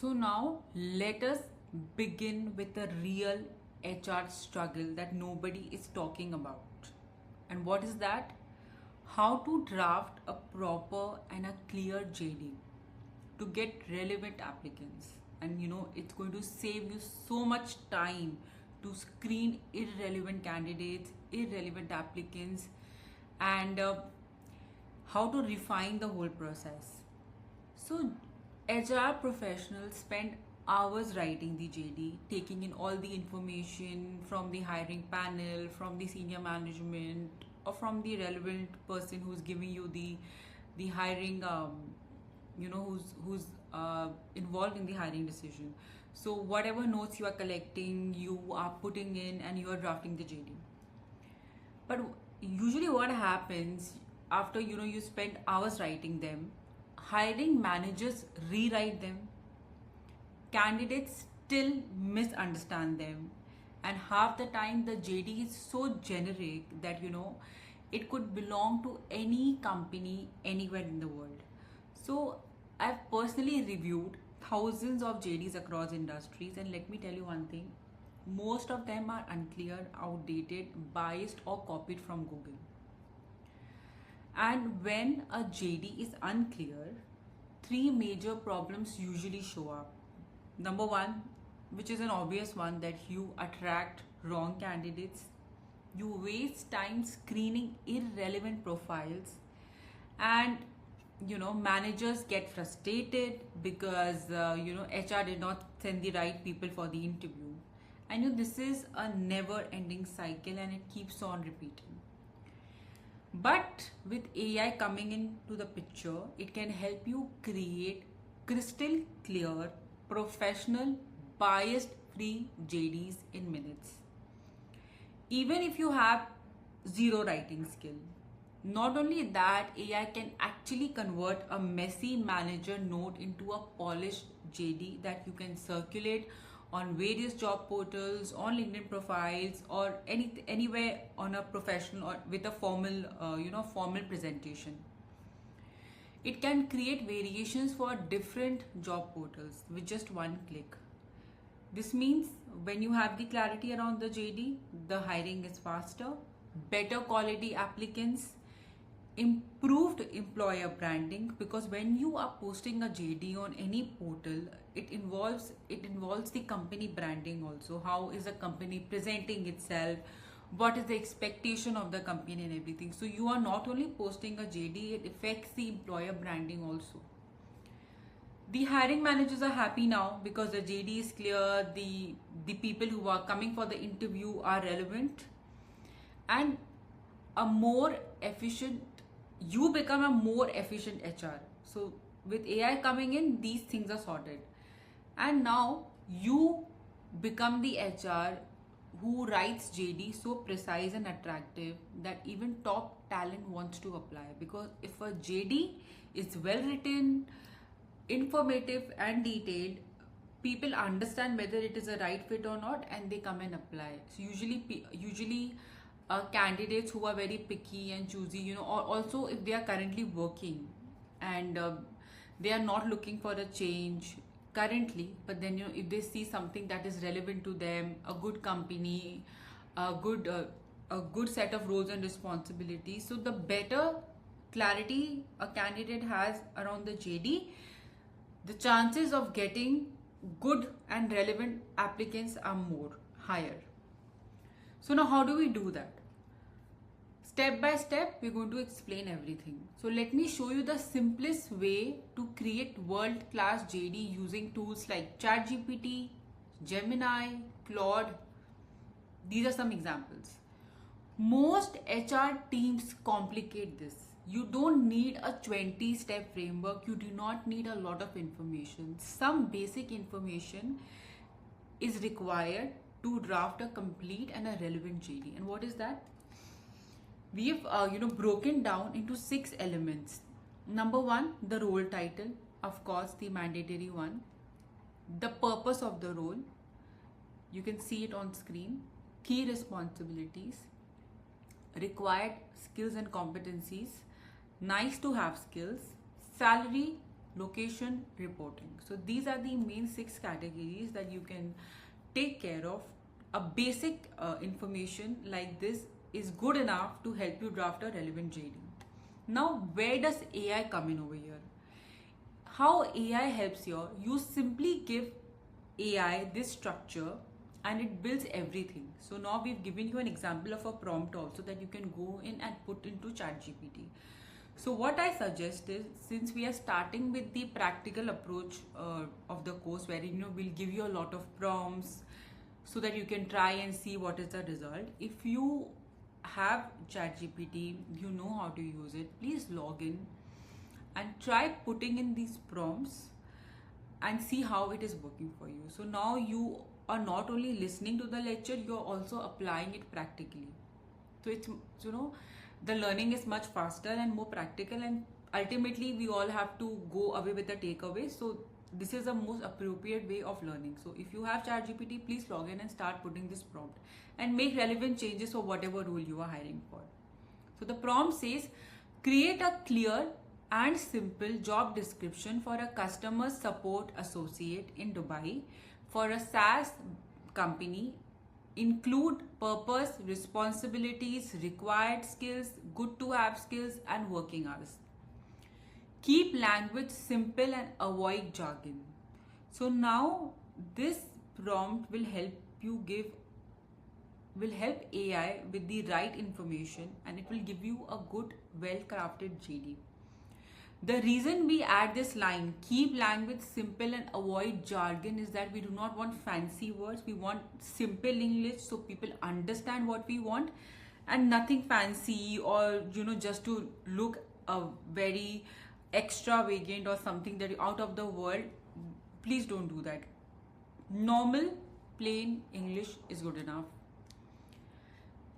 So now let us begin with the real HR struggle that nobody is talking about. And what is that? How to draft a proper and a clear JD to get relevant applicants. And it's going to save you so much time to screen irrelevant candidates, irrelevant applicants, and how to refine the whole process. So, HR professionals spend hours writing the JD, taking in all the information from the hiring panel, from the senior management, or from the relevant person who's giving you the hiring, who's involved in the hiring decision. So whatever notes you are collecting, you are putting in, and you are drafting the JD. But usually, what happens after you spend hours writing them, hiring managers rewrite them, candidates still misunderstand them, and half the time the JD is so generic that it could belong to any company anywhere in the world. So I've personally reviewed thousands of JDs across industries, and let me tell you one thing: most of them are unclear, outdated, biased, or copied from Google. And when a JD is unclear, three major problems usually show up. Number one, which is an obvious one, that you attract wrong candidates, you waste time screening irrelevant profiles, and managers get frustrated because HR did not send the right people for the interview. And this is a never ending cycle, and it keeps on repeating. But with AI coming into the picture, it can help you create crystal clear, professional, biased free JDs in minutes. Even if you have zero writing skill. Not only that, AI can actually convert a messy manager note into a polished JD that you can circulate on various job portals, on LinkedIn profiles, or anywhere on a professional or with a formal presentation. It can create variations for different job portals with just one click. This means when you have the clarity around the JD, the hiring is faster, better quality applicants, improved employer branding, because when you are posting a JD on any portal, it involves the company branding also. How is the company presenting itself? What is the expectation of the company and everything? So you are not only posting a JD, it affects the employer branding also. The hiring managers are happy now because the JD is clear, the people who are coming for the interview are relevant, and you become a more efficient HR. So with AI coming in, these things are sorted. And now you become the HR who writes JD so precise and attractive that even top talent wants to apply. Because if a JD is well written, informative and detailed, people understand whether it is a right fit or not, and they come and apply. So usually candidates who are very picky and choosy, or also if they are currently working and they are not looking for a change currently, but then if they see something that is relevant to them, a good company, a good set of roles and responsibilities, so the better clarity a candidate has around the JD, the chances of getting good and relevant applicants are higher. So now how do we do that? Step by step, we're going to explain everything. So let me show you the simplest way to create world-class JD using tools like ChatGPT, Gemini, Claude. These are some examples. Most HR teams complicate this. You don't need a 20-step framework. You do not need a lot of information. Some basic information is required to draft a complete and a relevant JD. And what is that? We've broken down into 6 elements. Number one, the role title, of course, the mandatory one. The purpose of the role, you can see it on screen. Key responsibilities, required skills and competencies, nice to have skills, salary, location, reporting. So these are the main 6 categories that you can take care of. A basic information like this is good enough to help you draft a relevant JD. Now, where does AI come in over here? How AI helps here? You simply give AI this structure and it builds everything. So now we've given you an example of a prompt also that you can go in and put into ChatGPT. So what I suggest is, since we are starting with the practical approach of the course, where we'll give you a lot of prompts so that you can try and see what is the result. If you have ChatGPT, you know how to use it, please log in and try putting in these prompts and see how it is working for you. So now you are not only listening to the lecture, you're also applying it practically. So it's, the learning is much faster and more practical, and ultimately we all have to go away with the takeaway. So this is the most appropriate way of learning. So if you have ChatGPT, please log in and start putting this prompt and make relevant changes for whatever role you are hiring for. So the prompt says, create a clear and simple job description for a customer support associate in Dubai for a SaaS company. Include purpose, responsibilities, required skills, good to have skills, and working hours. Keep language simple and avoid jargon. So now this prompt will help AI with the right information, and it will give you a good, well-crafted JD. The reason we add this line, keep language simple and avoid jargon, is that we do not want fancy words. We want simple English so people understand what we want, and nothing fancy or, just to look very extravagant or something that out of the world. Please don't do that. Normal, plain English is good enough.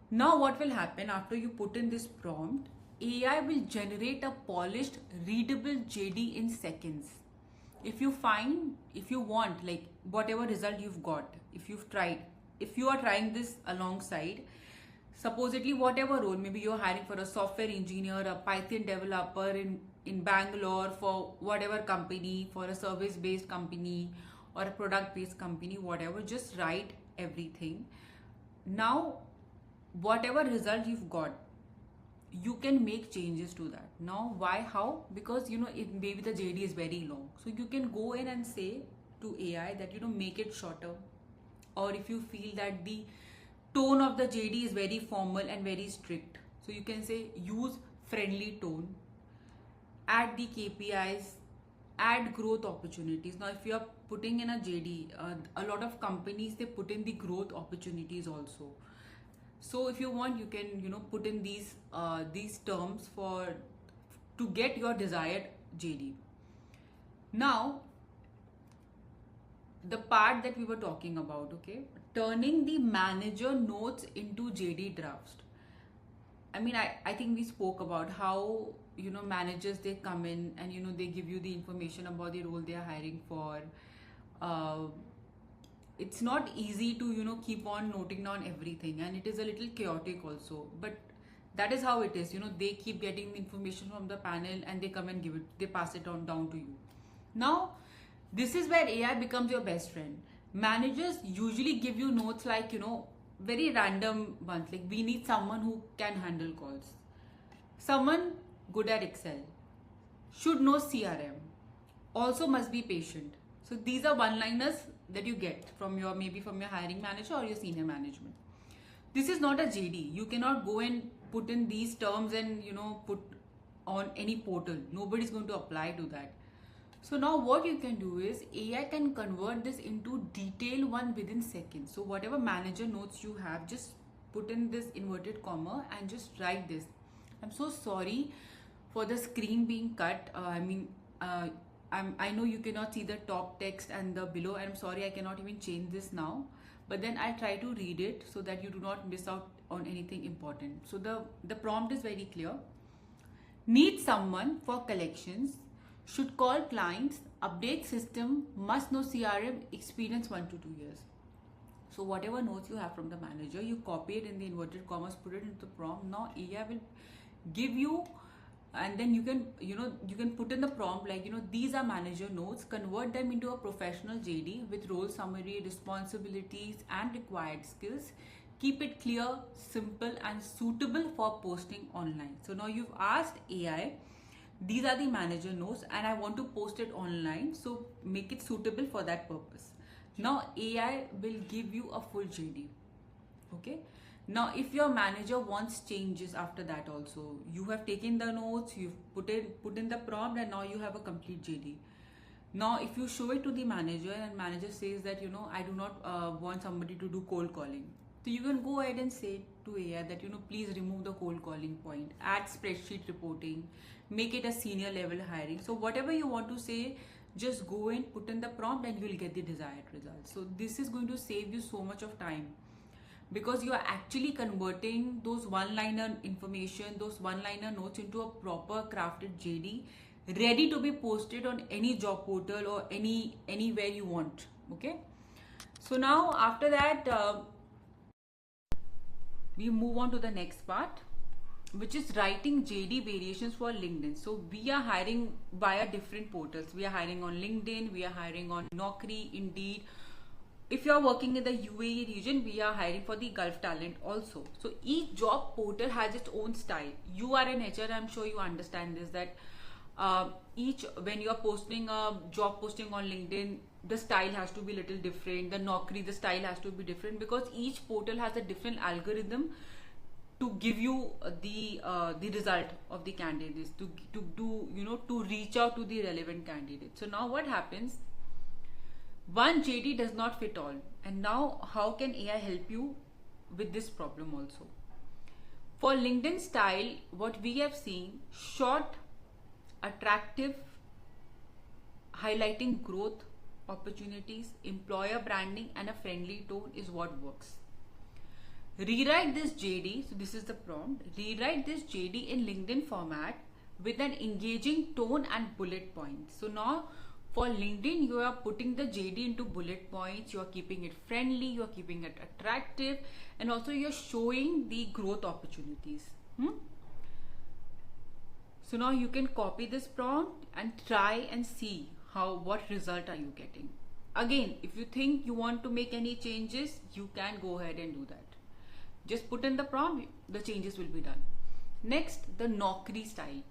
Now what will happen after you put in this prompt? AI will generate a polished, readable JD in seconds. If you want, like whatever result you've got, if you are trying this alongside, supposedly whatever role, maybe you're hiring for a software engineer, a Python developer in Bangalore, for whatever company, for a service-based company or a product-based company, whatever, just write everything. Now, whatever result you've got, you can make changes to that. Now, why? How? Because maybe the JD is very long, so you can go in and say to AI that make it shorter, or if you feel that the tone of the JD is very formal and very strict, so you can say use friendly tone, add the KPIs, add growth opportunities. Now, if you are putting in a JD, a lot of companies, they put in the growth opportunities also. So if you want, you can put in these terms to get your desired JD. Now, the part that we were talking about, okay, turning the manager notes into JD drafts. I mean, I think we spoke about how managers, they come in and they give you the information about the role they are hiring for. It's not easy to keep on noting down everything, and it is a little chaotic also, but that is how it is. They keep getting the information from the panel and they come and they pass it on down to you. Now this is where AI becomes your best friend. Managers usually give you notes like very random ones, like we need someone who can handle calls, someone good at Excel, should know CRM, also must be patient. So these are one-liners that you get from your hiring manager or your senior management. This is not a JD. You cannot go and put in these terms and put on any portal. Nobody's going to apply to that. So now what you can do is AI can convert this into detailed one within seconds. So whatever manager notes you have, just put in this inverted comma and just write this. I'm so sorry for the screen being cut. I know you cannot see the top text and the below. I'm sorry, I cannot even change this now. But then I'll try to read it so that you do not miss out on anything important. So the prompt is very clear. Need someone for collections, should call clients, update system, must know CRM, experience 1 to 2 years. So whatever notes you have from the manager, you copy it in the inverted commas, put it into the prompt. Now AI will give you and then you can, you can put in the prompt like, these are manager notes, convert them into a professional JD with role summary, responsibilities and required skills. Keep it clear, simple and suitable for posting online. So now you've asked AI, these are the manager notes and I want to post it online, so make it suitable for that purpose. Now AI will give you a full JD. Okay, now if your manager wants changes after that also, you have taken the notes, you've put in the prompt, and now you have a complete JD. Now if you show it to the manager and manager says that, I do not want somebody to do cold calling, so you can go ahead and say to AI that, please remove the cold calling point, add spreadsheet reporting, make it a senior level hiring. So whatever you want to say, just go and put in the prompt and you will get the desired result. So this is going to save you so much of time, because you are actually converting those one-liner information, those one-liner notes into a proper crafted JD, ready to be posted on any job portal or anywhere you want. Okay, so now after that, we move on to the next part, which is writing JD variations for LinkedIn. So we are hiring via different portals. We are hiring on LinkedIn, we are hiring on Naukri, Indeed. If you are working in the UAE region, we are hiring for the Gulf talent also. So each job portal has its own style. You are an HR, I'm sure you understand this, that when you are posting a job posting on LinkedIn, the style has to be a little different. The Naukri, the style has to be different, because each portal has a different algorithm to give you the result of the candidates, to do, to reach out to the relevant candidates. So now what happens? One JD does not fit all. And now how can AI help you with this problem also? For LinkedIn style, what we have seen, short, attractive, highlighting growth opportunities, employer branding and a friendly tone is what works. Rewrite this JD, so this is the prompt, rewrite this JD in LinkedIn format with an engaging tone and bullet points. So now for LinkedIn, you are putting the JD into bullet points, you are keeping it friendly, you are keeping it attractive, and also you are showing the growth opportunities. So now you can copy this prompt and try and see what result are you getting. Again, if you think you want to make any changes, you can go ahead and do that. Just put in the prompt, the changes will be done. Next, the Naukri style.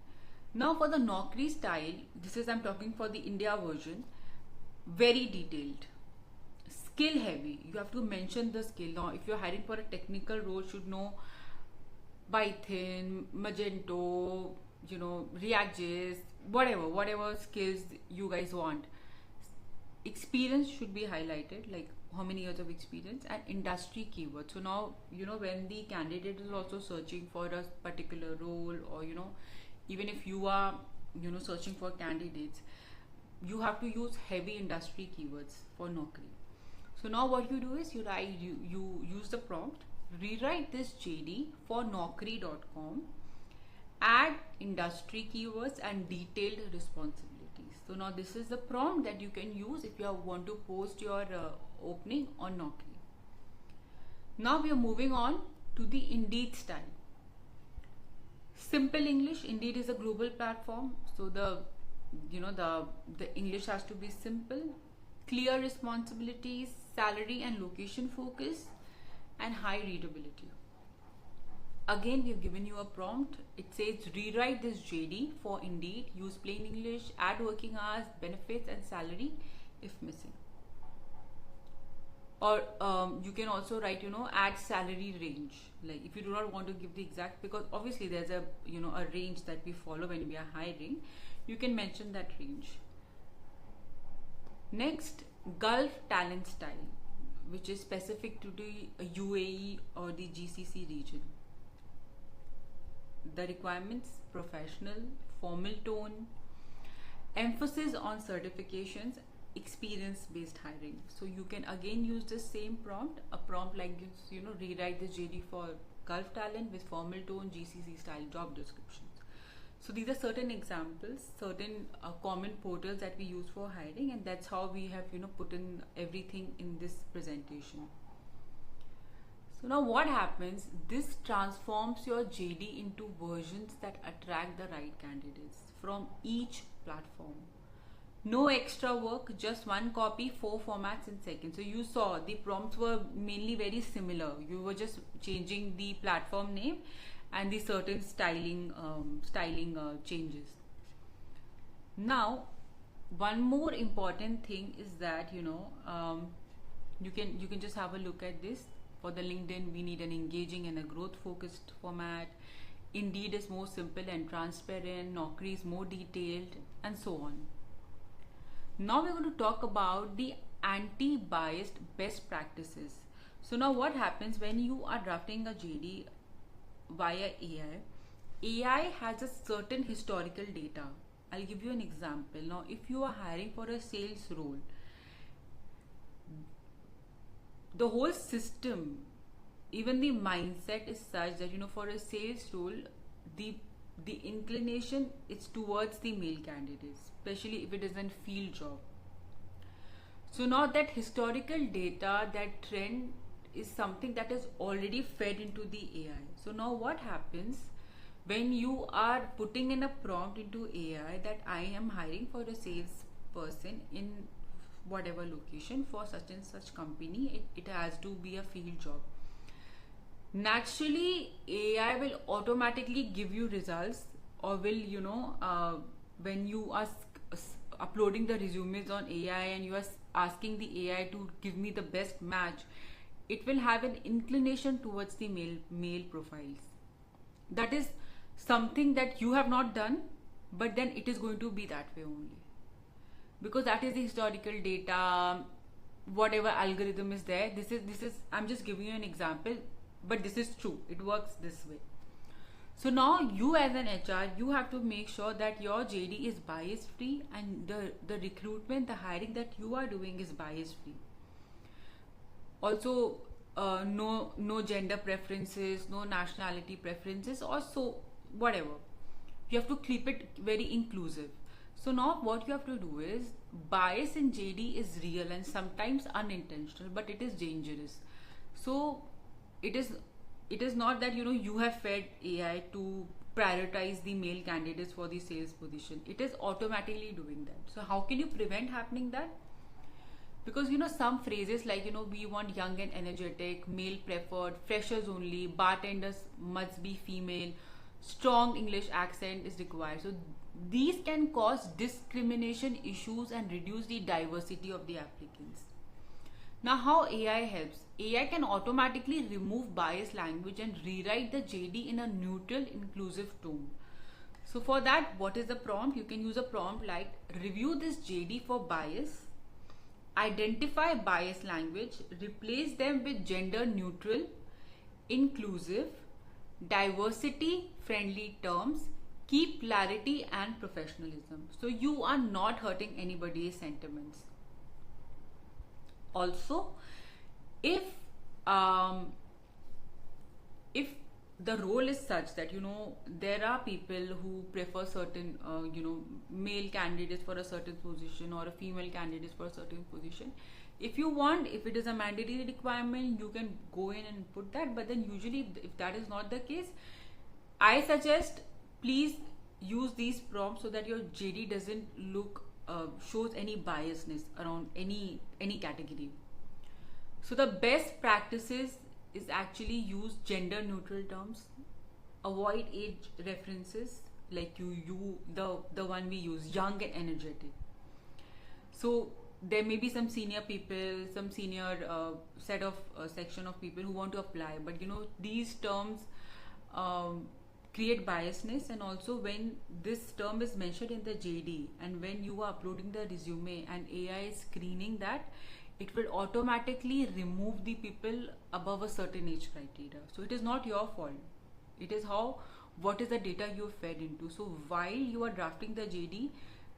Now for the Naukri style, this is, I'm talking for the India version, very detailed, skill heavy. You have to mention the skill. Now if you're hiring for a technical role, you should know Python, Magento, React.js, whatever skills you guys want. Experience should be highlighted, like how many years of experience, and industry keywords. So now, when the candidate is also searching for a particular role, or even if you are searching for candidates, you have to use heavy industry keywords for Naukri. So now what you do is you use the prompt, rewrite this JD for Naukri.com, add industry keywords and detailed responsibilities. So now this is the prompt that you can use if you want to post your opening on Naukri. Now we are moving on to the Indeed style. Simple English. Indeed is a global platform, so the English has to be simple, clear responsibilities, salary and location focus, and high readability. Again, we've given you a prompt. It says rewrite this JD for Indeed, use plain English, add working hours, benefits and salary if missing. Or you can also write, add salary range. Like if you do not want to give the exact, because obviously there's a range that we follow when we are hiring, you can mention that range. Next, Gulf talent style, which is specific to the UAE or the GCC region. The requirements: professional, formal tone, emphasis on certifications, experience-based hiring. So you can again use the same prompt, a prompt like this, rewrite this JD for Gulf talent with formal tone, GCC style job descriptions. So these are certain examples, certain common portals that we use for hiring, and that's how we have put in everything in this presentation. So now what happens? This transforms your JD into versions that attract the right candidates from each platform. No extra work, just one copy, 4 formats in seconds. So you saw the prompts were mainly very similar. You were just changing the platform name and the certain styling changes. Now, one more important thing is that you can just have a look at this. For the LinkedIn, we need an engaging and a growth focused format. Indeed is more simple and transparent. Naukri is more detailed, and so on. Now we're going to talk about the anti-biased best practices. So now what happens when you are drafting a JD via AI? AI has a certain historical data. I'll give you an example. Now, if you are hiring for a sales role, the whole system, even the mindset is such that for a sales role, the inclination is towards the male candidates, especially if it is a field job. So now that historical data, that trend is something that is already fed into the AI. So now what happens when you are putting in a prompt into AI that I am hiring for a sales person in whatever location for such and such company, it has to be a field job. Naturally, AI will automatically give you results, or will, when you are uploading the resumes on AI and you are asking the AI to give me the best match, it will have an inclination towards the male profiles. That is something that you have not done, but then it is going to be that way only, because that is the historical data. Whatever algorithm is there, this is I'm just giving you an example, but this is true. It works this way. So now you as an HR, you have to make sure that your JD is bias free, and the recruitment, the hiring that you are doing is bias free. Also, no gender preferences, no nationality preferences, or so whatever. You have to keep it very inclusive. So now what you have to do is, bias in JD is real and sometimes unintentional, but it is dangerous. So it is not that you have fed AI to prioritize the male candidates for the sales position. It is automatically doing that. So how can you prevent happening that? Because some phrases like we want young and energetic, male preferred, freshers only, bartenders must be female, strong English accent is required. So these can cause discrimination issues and reduce the diversity of the applicants. Now, how AI helps? AI can automatically remove biased language and rewrite the JD in a neutral, inclusive tone. So for that, what is the prompt? You can use a prompt like, review this JD for bias, identify biased language, replace them with gender neutral, inclusive, diversity friendly terms, keep clarity and professionalism. So you are not hurting anybody's sentiments. Also, if the role is such that there are people who prefer certain male candidates for a certain position, or a female candidates for a certain position, if you want, if it is a mandatory requirement, you can go in and put that. But then usually if that is not the case, I suggest please use these prompts so that your JD doesn't look shows any biasness around any category. So the best practices is actually use gender neutral terms, avoid age references like the one we use, young and energetic. So there may be some senior people, some senior section of people who want to apply, but these terms create biasness. And also, when this term is mentioned in the JD and when you are uploading the resume and AI is screening that, it will automatically remove the people above a certain age criteria. So it is not your fault. It is what is the data you have fed into. So while you are drafting the JD,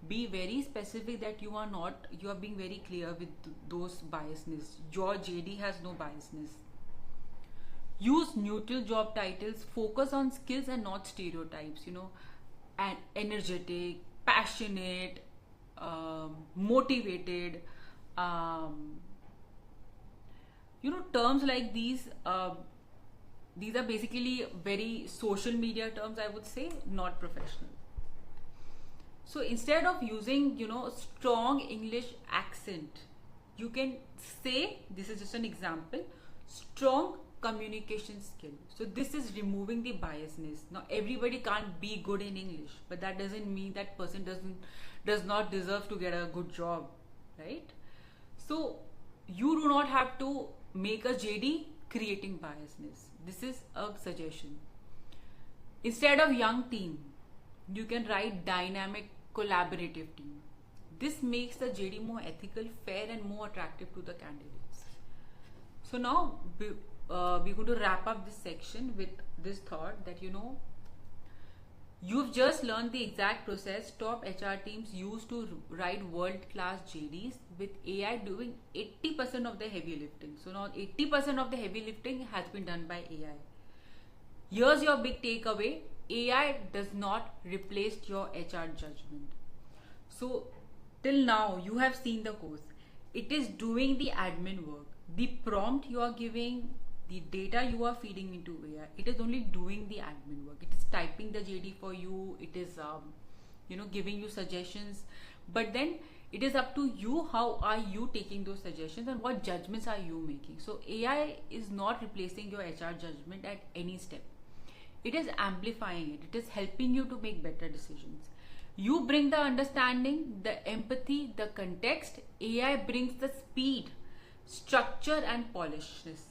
be very specific that you are being very clear with those biasness. Your JD has no biasness. Use neutral job titles, focus on skills and not stereotypes, and energetic, passionate, motivated, terms like these these are basically very social media terms, I would say, not professional. So instead of using, strong English accent, you can say, this is just an example, strong communication skill. So this is removing the biasness. Now everybody can't be good in English, but that doesn't mean that person does not deserve to get a good job, right? So you do not have to make a JD creating biasness. This is a suggestion. Instead of young team, you can write dynamic collaborative team. This makes the JD more ethical, fair, and more attractive to the candidates. So now we're going to wrap up this section with this thought that you've just learned the exact process top HR teams use to write world-class JDs, with AI doing 80% of the heavy lifting. So now 80% of the heavy lifting has been done by AI. Here's your big takeaway: AI does not replace your HR judgment. So till now you have seen the course. It is doing the admin work. The prompt you are giving, the data you are feeding into AI, it is only doing the admin work. It is typing the JD for you. It is giving you suggestions. But then it is up to you, how are you taking those suggestions and what judgments are you making. So AI is not replacing your HR judgment at any step. It is amplifying it. It is helping you to make better decisions. You bring the understanding, the empathy, the context. AI brings the speed, structure, and polishness.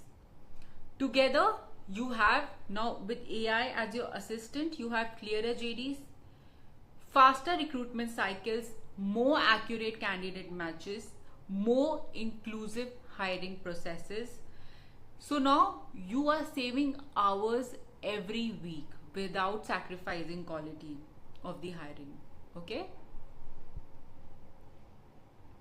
Together, you have now, with AI as your assistant, you have clearer JDs, faster recruitment cycles, more accurate candidate matches, more inclusive hiring processes. So now you are saving hours every week without sacrificing quality of the hiring. Okay?